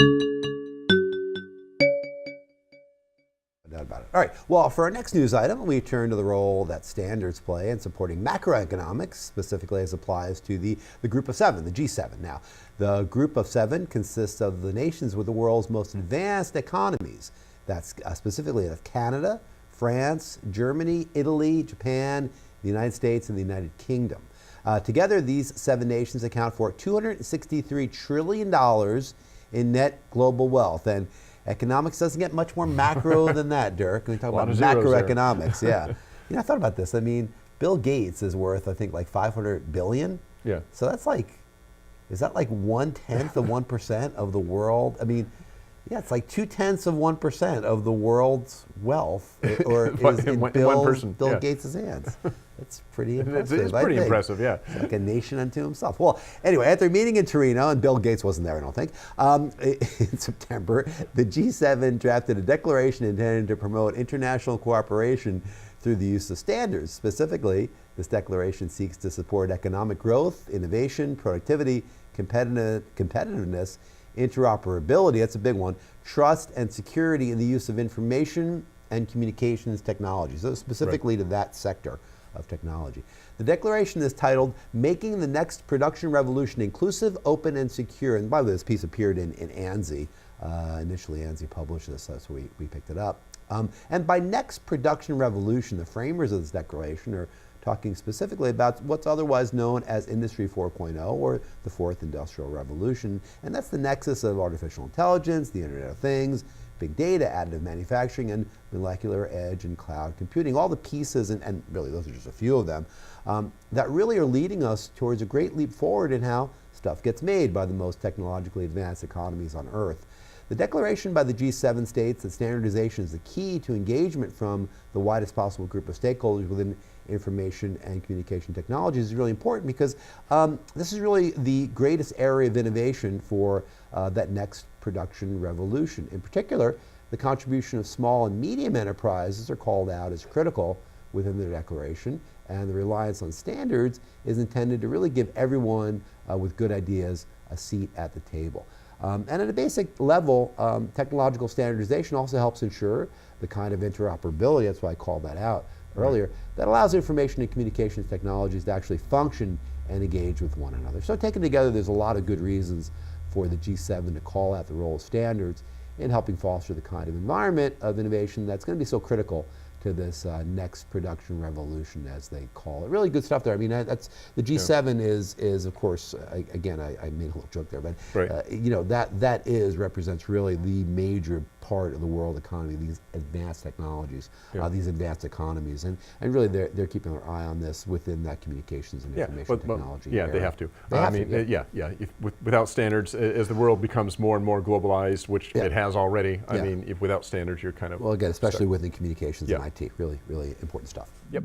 No doubt about it. All right, well, for our next news item, we turn to the role that standards play in supporting macroeconomics, specifically as applies to the Group of Seven, the G7. Now, the Group of Seven consists of the nations with the world's most advanced economies. That's specifically of Canada, France, Germany, Italy, Japan, the United States, and the United Kingdom. Together, these 7 nations account for $263 trillion in net global wealth. And economics doesn't get much more macro than that, Dirk. We talk about macroeconomics. Yeah. You know, I thought about this. I mean, Bill Gates is worth, I think, like 500 billion. Yeah. So that's like, is that like 1/10 of 1% of the world? I mean, yeah, it's like 2/10 of the world's wealth, or is in Bill Gates' hands. That's pretty impressive. It's pretty impressive, yeah. It's like a nation unto himself. Well, anyway, at their meeting in Torino, and Bill Gates wasn't there, I don't think, in September, the G7 drafted a declaration intended to promote international cooperation through the use of standards. Specifically, this declaration seeks to support economic growth, innovation, productivity, competitiveness, interoperability, that's a big one, trust and security in the use of information and communications technology. So specifically to that sector of technology. The declaration is titled, Making the Next Production Revolution Inclusive, Open, and Secure. And by the way, this piece appeared in ANSI. Initially, ANSI published this, so we picked it up. And by next production revolution, the framers of this declaration are talking specifically about what's otherwise known as Industry 4.0, or the Fourth Industrial Revolution. And that's the nexus of artificial intelligence, the Internet of Things, big data, additive manufacturing, and molecular edge and cloud computing. All the pieces, and really those are just a few of them, that really are leading us towards a great leap forward in how stuff gets made by the most technologically advanced economies on Earth. The declaration by the G7 states that standardization is the key to engagement from the widest possible group of stakeholders within information and communication technologies is really important because this is really the greatest area of innovation for that next production revolution. In particular, the contribution of small and medium enterprises are called out as critical within the declaration, and the reliance on standards is intended to really give everyone with good ideas a seat at the table. And at a basic level, technological standardization also helps ensure the kind of interoperability, that's why I called that out earlier, that allows information and communications technologies to actually function and engage with one another. So taken together, there's a lot of good reasons for the G7 to call out the role of standards in helping foster the kind of environment of innovation that's going to be so critical to this next production revolution, as they call it. Really good stuff there. I mean, that's the G7 is of course, again, I made a little joke there, but you know, that represents really the major part of the world economy, these advanced technologies, these advanced economies, and really they're keeping their eye on this within that communications and information technology. Yeah, area. they have to. I mean, without standards, as the world becomes more and more globalized, which it has already, I mean, if without standards, you're kind of well, again, especially stuck. within communications and IT, really, really important stuff. Yep.